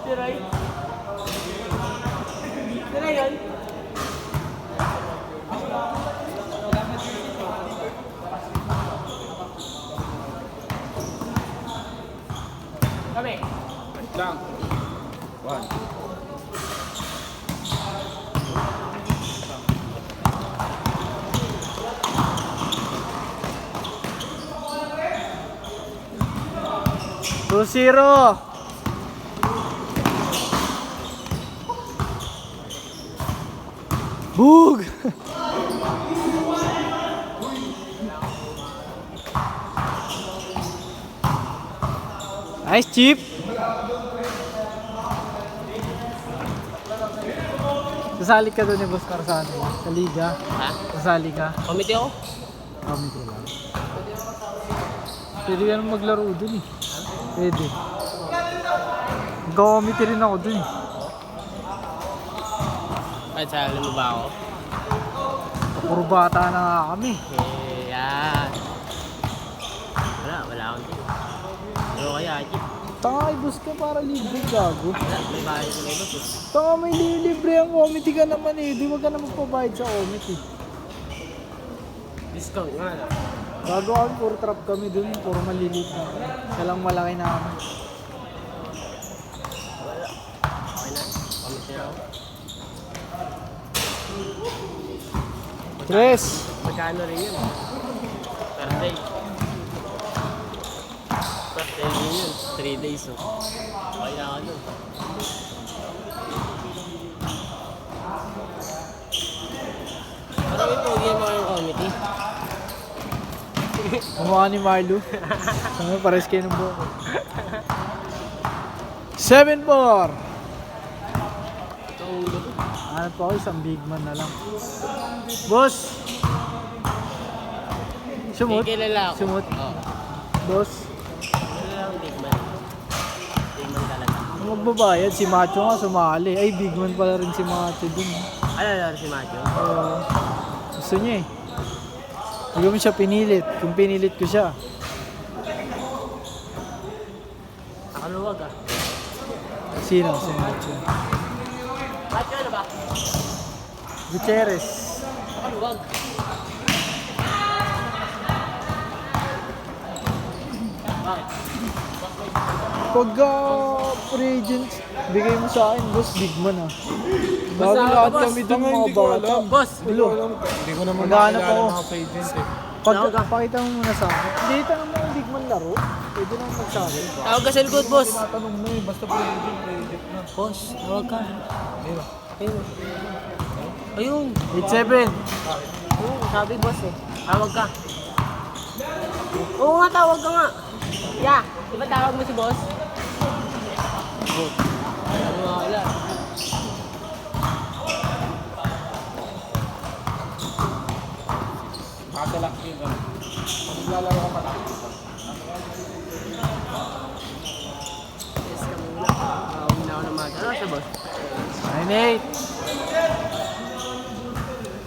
Tiray. Tiray yun. Kami. Wait lang. One. Two zero. Boog. Nice chip. Sasali ka doon ni Boss Carzano sa liga. Ha? Sasali ka. Komite ako? Kami ko lang. Pwede ka naman maglaro doon eh. Pwede. Magkakomite rin ako doon eh. Kahit sali mo ba ako? Puro bata na nga kami. Eh, yan. Wala akong team. Ano kaya, Jeep? Tanga, boss ka para libre gago. Wala, may bahay ko na iba. Tanga, may libre ang committee ka naman eh. Di wag ka na magpabayad sa committee. Discount nga na. Bago kami, puro trap kami dun. Puro maliliit na. Siya lang malaki na kami. Okay na. Komite na ako. Tres. Magkano rin yun? Per day. Per day rin yun. 3 days, oh. Okay na ako dun. Parang ito, hindi mo yung committee. Kumukha ni Marlo. Sabi, pares kayo ng buko. 7-4. Ito ang ulo ko. Ano pa ako, isang big man na lang. Boss! Sumot? May kilala ako. Sumot? Oo. Boss? Kilala akong big man. Big man talaga. Ang magbabayad, si Macho nga sumali. Ay, big man pala rin si Macho dun. Ano si Macho? Gusto niya eh. Hindi mo siya pinilit. Kung pinilit ko siya. Nakaluwag ah. Sino? Si Macho. Macho ano ba? Gutierrez. Nakaluwag. Bakit? Pag free agent, bigay mo sa akin, boss, big man ah. Bago lahat boss. kami dun mga bata. Boss! Hello. Hindi ko naman Maghanap nakilala ako. mga agents eh. Pakita mo muna sa akin. Hindi, tanong mo yung big man laro. Pwede naman magsabi. Tawag ka sa likod, boss! Tinatanong mo eh, basta pre-agent na. Boss, tawag ka. Di ba? Ayun. Ayun. 8-7. Oo, sabi boss eh. Tawag ka. Oo nga, tawag ka nga. Yeah, di ba tawag mo si boss? Ano nga wala. Katalak yun. Maglalaro ka pa lang. Yes ka muna. Tawag na ako ng mga. Ano siya boss? 9-8.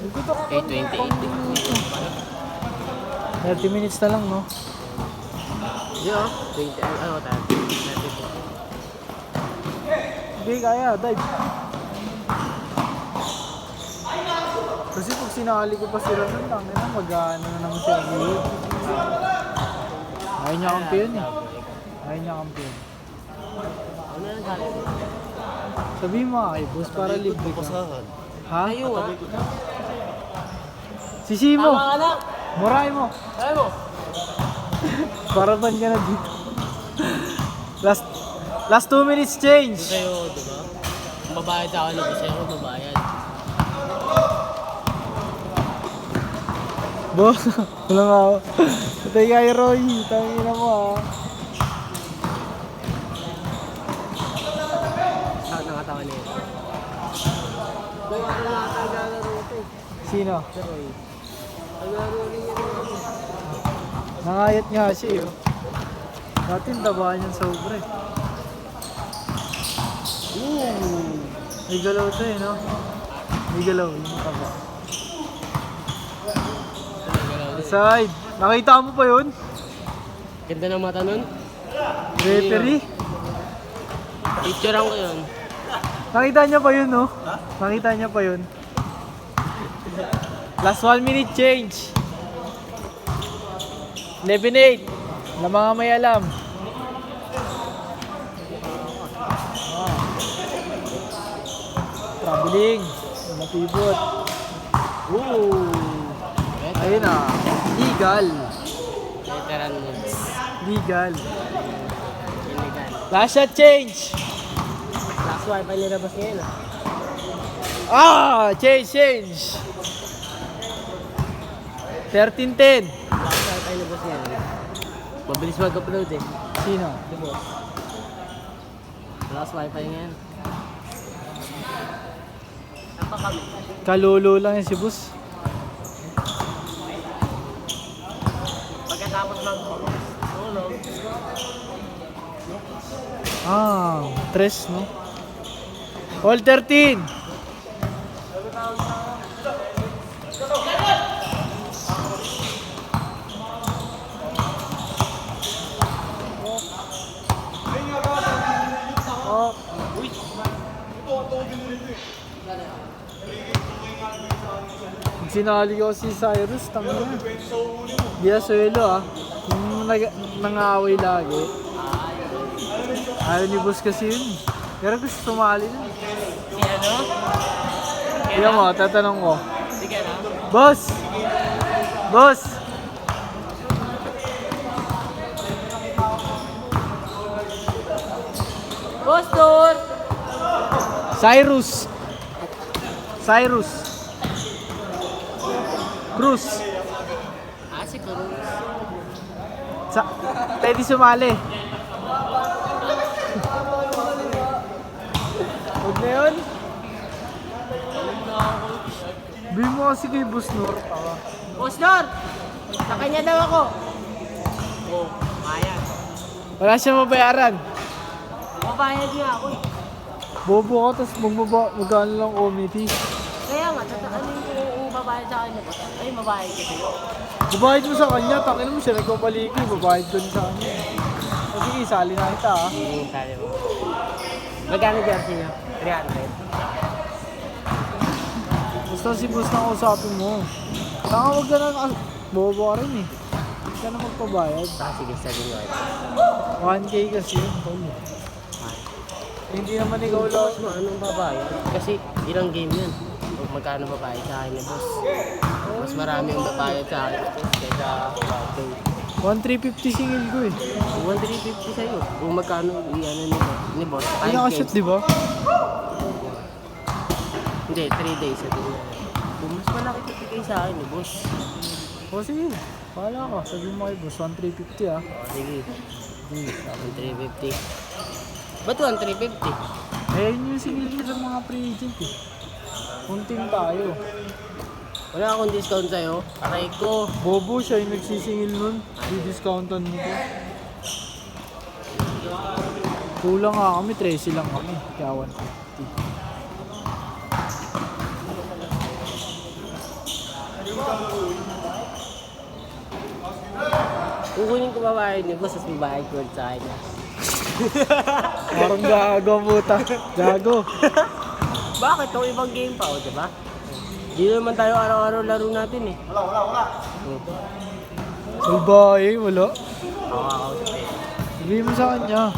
Nagkutok ako. 8:28. 30 minutes na lang, no? Yo, 20, ano tayo? 34. Hindi, kaya. Dive. Kasi pag sinali ko pa si Ramon, tangin na mag-ano na naman siya. Ayaw niya kampiyon eh. Ayaw niya kampiyon. Ano na tayo? Sabihin mo kay boss para libre ka. Ha? Ayaw ah. Sisi mo! Tama ka na! Muray mo! Ayaw mo! Para ban ka na dito. Last 2 minutes change! Sa'yo, di ba? Kung babayad ako, nag-isa ako babayad. Boss, wala nga ako. Patay kay Roy, tangin na mo ha. Saan nakatawa niya? Kaya ako nakatagalaro ito eh. Sino? Pero eh. Tagalaro rin niya rin. Nangayat nga siya eh. Dati tabaan yan sa ubre. May galaw to eh, no? May galaw, yung taba. Side! Nakita mo pa yun? Ganda ng mata nun. Referee? Picturean ko yun. Nakita niya pa yun, no? Nakita niya pa yun. Last 1 minute change. 11-8. Na mga may alam. Traveling. Napibot. Ooh. Ayun na. Legal. Veteran moves. Legal. Illegal. Last shot change. Last wifi nilabas ngayon ah. Change. 13-10. Last wifi nilabas ngayon. Mabilis mag-upload eh. Sino? Si boss. Last wifi ngayon. Saan kami? Kalolo lang yan si boss. Pagkatapos mag-tulog. Tres, no? All 13. Oh. Sinali ko si Cyrus, tanga na. Di asuelo Yung nang-aaway lagi. Ayaw ni boss kasi yun. Pero gusto sumali na. Si ano? Tingnan mo, tatanong ko. Sige na. Boss! Boss! Boss Tur! Cyrus! Cruz! Si Cruz. Pwede sumali. Huwag na yun. Bili mo kasi kay Boss Nur. Boss Tur! Sa kanya daw ako. Oh, kaya. Wala siya mabayaran. Mabayad niya ako eh. Bobo ka, tapos magkano lang committee. Kaya nga, ano yung babayad sa akin? Ay, mabayad ka sa'yo. Babayad mo sa kanya, takin mo siya nagpapaliki, babayad ko sa kanya. O sige, sali na kita Sali mo. Magkano jersey niya? 300. Basta si boss na kausapin mo. Saka huwag ka na, bobo ka rin Huwag ka na magpabayad. Sige, sabi mo. 1K kasi yun, tol. Hindi naman ikaw lang. Boss mo, anong babayad? Kasi ilang game yun. Kung magkano babayad sa akin ni boss. Mas marami yung babayad sa akin ni boss kaysa 1,350 singil ko 1,350 sa'yo. Kung magkano ni boss. Ay, nakashoot, di ba? Hindi, 3 days. Kung mas malaki kapigay sa akin ni boss. O sige, pahala ka. Sabihin mo kay boss, 1,350 O, sige. 1,350. Ba't 1,350? Yun yung singil ko sa mga free agent Kunting tayo. Wala akong discount sa'yo. Aray ko. Bobo siya yung nagsisingil nun. Di-discountan mo ko. Kulang nga kami, 13 lang kami. Kaya 150. Kung kunin ko babayad niyo, boss, babayad ko sa akin. Parang gago puta. Gago. Bakit? Itong ibang game pa, o, diba? Di naman tayo araw-araw laro natin eh. Wala. Salbahe, wala. Makakausap eh. Sabihin mo sa kanya.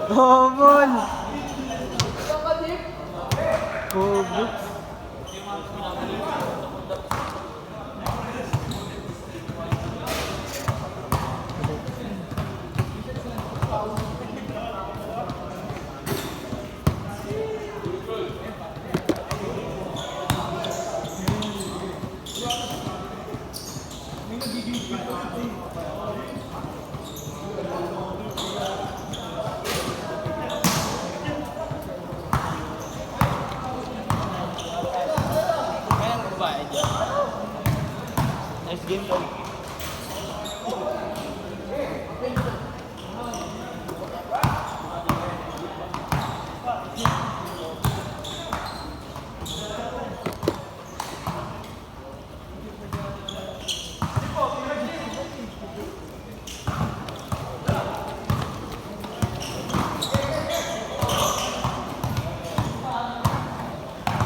Bobol! Bobo. Nice game though.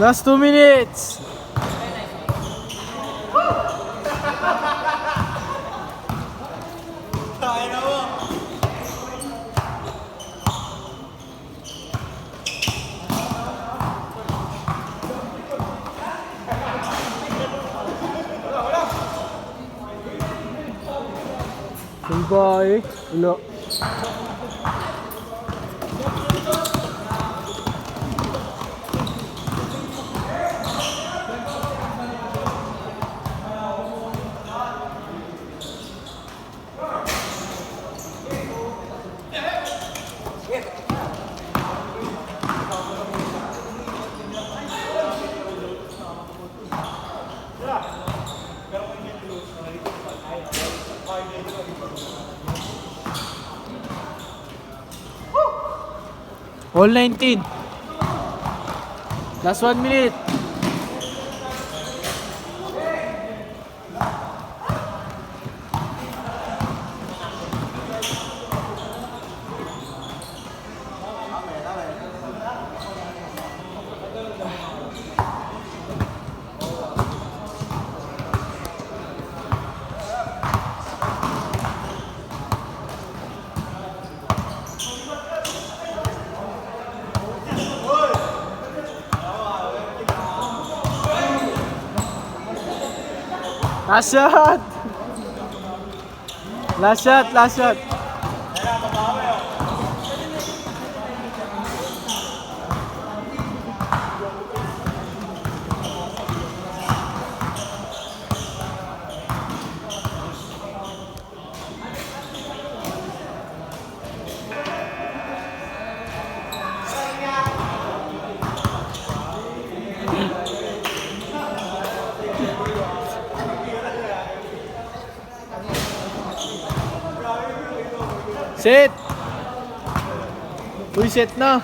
Last 2 minutes. Goodbye. Ulo. All 19. Last 1 minute. Last shot! Last shot, last shot. Set! Uy, set na!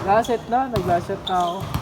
Last set na, nag-last set na ako.